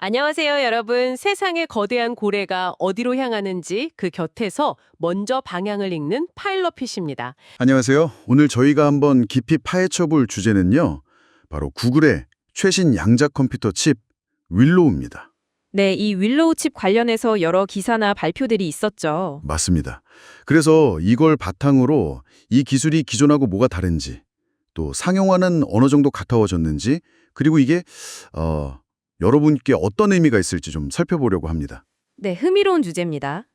안녕하세요, 여러분. 세상의 거대한 고래가 어디로 향하는지 그 곁에서 먼저 방향을 읽는 파일럿핏입니다. 안녕하세요. 오늘 저희가 한번 깊이 파헤쳐 볼 주제는요. 바로 구글의 최신 양자 컴퓨터 칩 윌로우입니다. 네, 이 윌로우 칩 관련해서 여러 기사나 발표들이 있었죠. 맞습니다. 그래서 이걸 바탕으로 이 기술이 기존하고 뭐가 다른지, 또 상용화는 어느 정도 가까워졌는지, 그리고 이게 여러분께 어떤 의미가 있을지 좀 살펴보려고 합니다. 네, 흥미로운 주제입니다.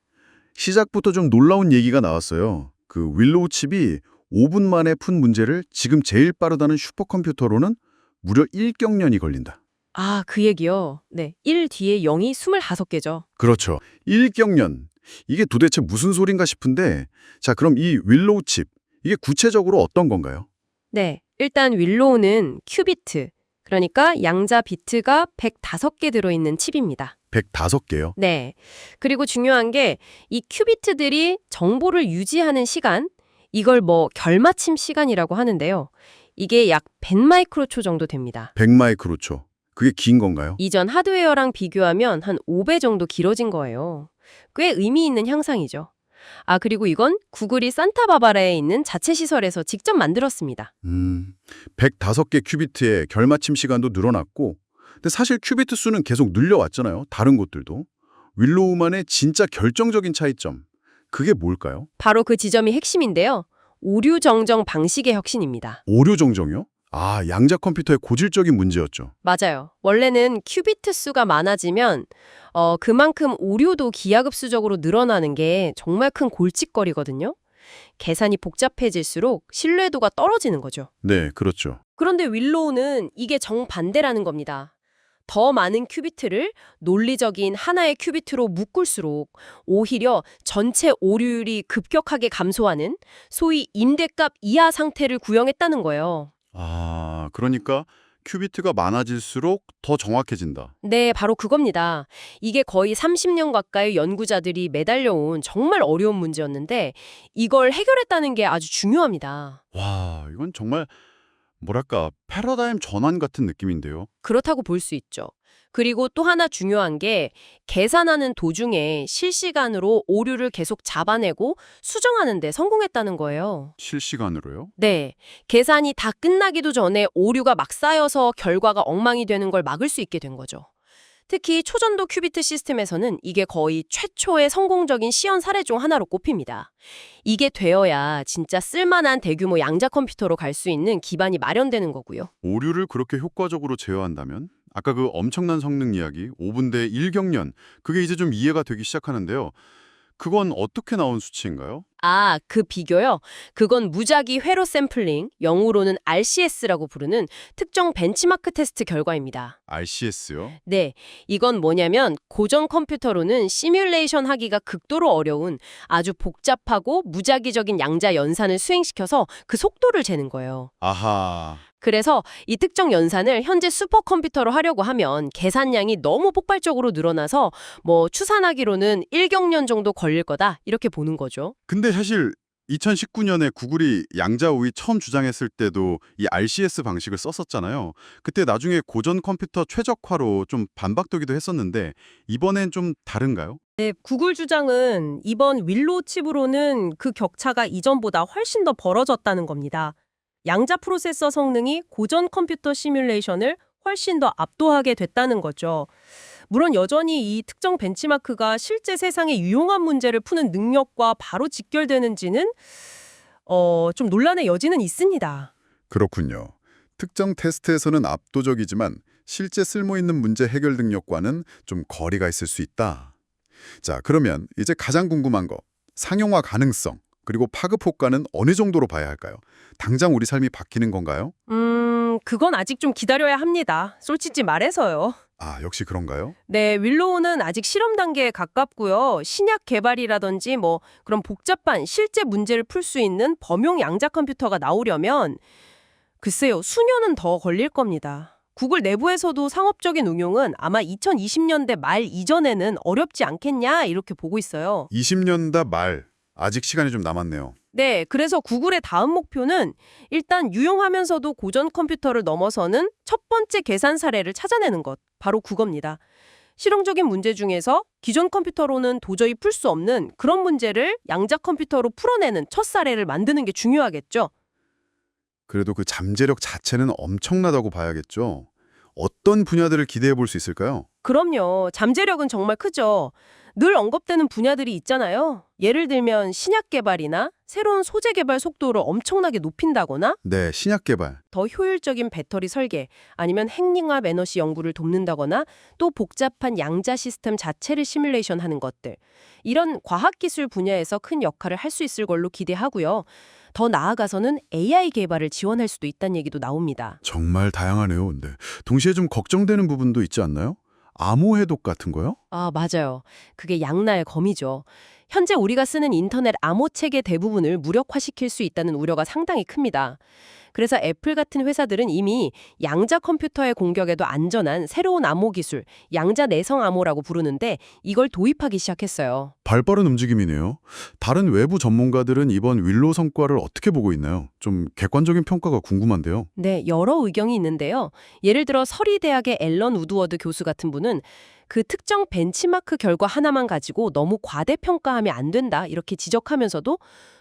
시작부터 좀 놀라운 얘기가 나왔어요. 그 윌로우 칩이 5분 만에 푼 문제를 지금 제일 빠르다는 슈퍼컴퓨터로는 무려 1경년이 걸린다. 아, 그 얘기요. 네, 1 뒤에 0이 25개죠. 그렇죠. 1경년. 이게 도대체 무슨 소린가 싶은데, 자, 그럼 이 윌로우 칩, 이게 구체적으로 어떤 건가요? 네, 일단 윌로우는 큐비트, 그러니까 양자 비트가 105개 들어있는 칩입니다. 105개요. 네. 그리고 중요한 게 이 큐비트들이 정보를 유지하는 시간, 이걸 결맞춤 시간이라고 하는데요. 이게 약 100마이크로초 정도 됩니다. 100마이크로초. 그게 긴 건가요? 이전 하드웨어랑 비교하면 한 5배 정도 길어진 거예요. 꽤 의미 있는 향상이죠. 아, 그리고 이건 구글이 산타바바라에 있는 자체 시설에서 직접 만들었습니다. 105개 큐비트의 결맞춤 시간도 늘어났고, 근데 사실 큐비트 수는 계속 늘려왔잖아요. 다른 곳들도. 윌로우만의 진짜 결정적인 차이점, 그게 뭘까요? 바로 그 지점이 핵심인데요. 오류 정정 방식의 혁신입니다. 오류 정정이요? 아, 양자 컴퓨터의 고질적인 문제였죠. 맞아요. 원래는 큐비트 수가 많아지면 그만큼 오류도 기하급수적으로 늘어나는 게 정말 큰 골칫거리거든요. 계산이 복잡해질수록 신뢰도가 떨어지는 거죠. 네, 그렇죠. 그런데 윌로우는 이게 정반대라는 겁니다. 더 많은 큐비트를 논리적인 하나의 큐비트로 묶을수록 오히려 전체 오류율이 급격하게 감소하는 소위 임대값 이하 상태를 구현했다는 거예요. 아, 그러니까 큐비트가 많아질수록 더 정확해진다. 네, 바로 그겁니다. 이게 거의 30년 가까이 연구자들이 매달려온 정말 어려운 문제였는데 이걸 해결했다는 게 아주 중요합니다. 와, 이건 정말 뭐랄까 패러다임 전환 같은 느낌인데요. 그렇다고 볼 수 있죠. 그리고 또 하나 중요한 게 계산하는 도중에 실시간으로 오류를 계속 잡아내고 수정하는 데 성공했다는 거예요. 실시간으로요? 네, 계산이 다 끝나기도 전에 오류가 막 쌓여서 결과가 엉망이 되는 걸 막을 수 있게 된 거죠. 특히 초전도 큐비트 시스템에서는 이게 거의 최초의 성공적인 시연 사례 중 하나로 꼽힙니다. 이게 되어야 진짜 쓸만한 대규모 양자 컴퓨터로 갈 수 있는 기반이 마련되는 거고요. 오류를 그렇게 효과적으로 제어한다면 아까 그 엄청난 성능 이야기 5분 대 1경련 그게 이제 좀 이해가 되기 시작하는데요. 그건 어떻게 나온 수치인가요? 아, 그 비교요? 그건 무작위 회로 샘플링, 영어로는 RCS라고 부르는 특정 벤치마크 테스트 결과입니다. RCS요? 네, 이건 뭐냐면 고전 컴퓨터로는 시뮬레이션 하기가 극도로 어려운 아주 복잡하고 무작위적인 양자 연산을 수행시켜서 그 속도를 재는 거예요. 아하. 그래서 이 특정 연산을 현재 슈퍼컴퓨터로 하려고 하면 계산량이 너무 폭발적으로 늘어나서 추산하기로는 1경년 정도 걸릴 거다 이렇게 보는 거죠. 근데 사실 2019년에 구글이 양자 우위 처음 주장했을 때도 이 RCS 방식을 썼었잖아요. 그때 나중에 고전 컴퓨터 최적화로 좀 반박되기도 했었는데 이번엔 좀 다른가요? 네, 구글 주장은 이번 윌로우 칩으로는 그 격차가 이전보다 훨씬 더 벌어졌다는 겁니다. 양자 프로세서 성능이 고전 컴퓨터 시뮬레이션을 훨씬 더 압도하게 됐다는 거죠. 물론 여전히 이 특정 벤치마크가 실제 세상에 유용한 문제를 푸는 능력과 바로 직결되는지는 좀 논란의 여지는 있습니다. 그렇군요. 특정 테스트에서는 압도적이지만 실제 쓸모있는 문제 해결 능력과는 좀 거리가 있을 수 있다. 자, 그러면 이제 가장 궁금한 거, 상용화 가능성, 그리고 파급 효과는 어느 정도로 봐야 할까요? 당장 우리 삶이 바뀌는 건가요? 그건 아직 좀 기다려야 합니다. 솔직히 말해서요. 아, 역시 그런가요? 네, 윌로우는 아직 실험 단계에 가깝고요. 신약 개발이라든지 그런 복잡한 실제 문제를 풀 수 있는 범용 양자 컴퓨터가 나오려면 글쎄요, 수년은 더 걸릴 겁니다. 구글 내부에서도 상업적인 응용은 아마 2020년대 말 이전에는 어렵지 않겠냐 이렇게 보고 있어요. 20년대 말, 아직 시간이 좀 남았네요. 네, 그래서 구글의 다음 목표는 일단 유용하면서도 고전 컴퓨터를 넘어서는 첫 번째 계산 사례를 찾아내는 것, 바로 그겁니다. 실용적인 문제 중에서 기존 컴퓨터로는 도저히 풀 수 없는 그런 문제를 양자 컴퓨터로 풀어내는 첫 사례를 만드는 게 중요하겠죠. 그래도 그 잠재력 자체는 엄청나다고 봐야겠죠. 어떤 분야들을 기대해 볼 수 있을까요? 그럼요. 잠재력은 정말 크죠. 늘 언급되는 분야들이 있잖아요. 예를 들면 신약 개발이나 새로운 소재 개발 속도를 엄청나게 높인다거나 네, 신약 개발. 더 효율적인 배터리 설계, 아니면 핵융합 에너지 연구를 돕는다거나 또 복잡한 양자 시스템 자체를 시뮬레이션하는 것들. 이런 과학기술 분야에서 큰 역할을 할 수 있을 걸로 기대하고요. 더 나아가서는 AI 개발을 지원할 수도 있다는 얘기도 나옵니다. 정말 다양하네요. 근데 동시에 좀 걱정되는 부분도 있지 않나요? 암호 해독 같은 거요? 아, 맞아요. 그게 양날의 검이죠. 현재 우리가 쓰는 인터넷 암호 체계 대부분을 무력화시킬 수 있다는 우려가 상당히 큽니다. 그래서 애플 같은 회사들은 이미 양자 컴퓨터의 공격에도 안전한 새로운 암호 기술, 양자 내성 암호라고 부르는데 이걸 도입하기 시작했어요. 발빠른 움직임이네요. 다른 외부 전문가들은 이번 윌로우 성과를 어떻게 보고 있나요? 좀 객관적인 평가가 궁금한데요. 네, 여러 의견이 있는데요. 예를 들어 서리대학의 앨런 우드워드 교수 같은 분은 그 특정 벤치마크 결과 하나만 가지고 너무 과대평가하면 안 된다 이렇게 지적하면서도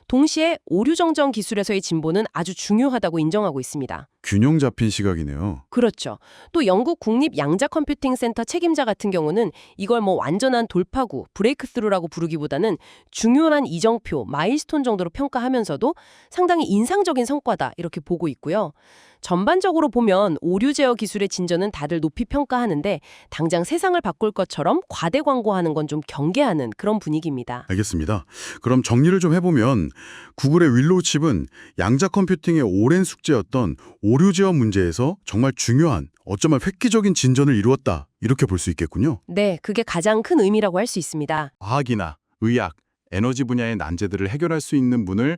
동시에 오류 정정 기술에서의 진보는 아주 중요하다고 인정하고 있습니다. 균형 잡힌 시각이네요. 그렇죠. 또 영국 국립 양자 컴퓨팅 센터 책임자 같은 경우는 이걸 뭐 완전한 돌파구, 브레이크스루라고 부르기보다는 중요한 이정표, 마일스톤 정도로 평가하면서도 상당히 인상적인 성과다 이렇게 보고 있고요. 전반적으로 보면 오류 제어 기술의 진전은 다들 높이 평가하는데 당장 세상을 바꿀 것처럼 과대 광고하는 건 좀 경계하는 그런 분위기입니다. 알겠습니다. 그럼 정리를 좀 해보면 구글의 윌로우 칩은 양자 컴퓨팅의 오랜 숙제였던 오류 제어 문제에서 정말 중요한, 어쩌면 획기적인 진전을 이루었다. 이렇게 볼 수 있겠군요. 네, 그게 가장 큰 의미라고 할 수 있습니다. 과학이나 의학, 에너지 분야의 난제들을 해결할 수 있는 문을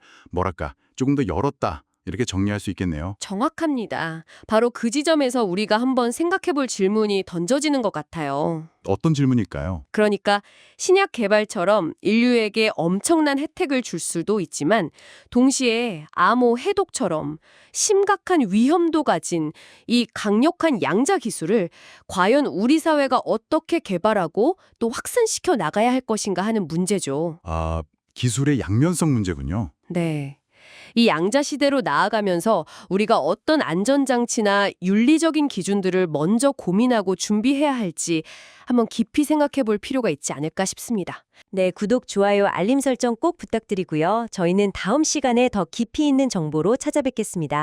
조금 더 열었다. 이렇게 정리할 수 있겠네요. 정확합니다. 바로 그 지점에서 우리가 한번 생각해볼 질문이 던져지는 것 같아요. 어떤 질문일까요? 그러니까 신약 개발처럼 인류에게 엄청난 혜택을 줄 수도 있지만 동시에 암호 해독처럼 심각한 위험도 가진 이 강력한 양자 기술을 과연 우리 사회가 어떻게 개발하고 또 확산시켜 나가야 할 것인가 하는 문제죠. 기술의 양면성 문제군요. 네. 이 양자 시대로 나아가면서 우리가 어떤 안전장치나 윤리적인 기준들을 먼저 고민하고 준비해야 할지 한번 깊이 생각해 볼 필요가 있지 않을까 싶습니다. 네, 구독, 좋아요, 알림 설정 꼭 부탁드리고요. 저희는 다음 시간에 더 깊이 있는 정보로 찾아뵙겠습니다.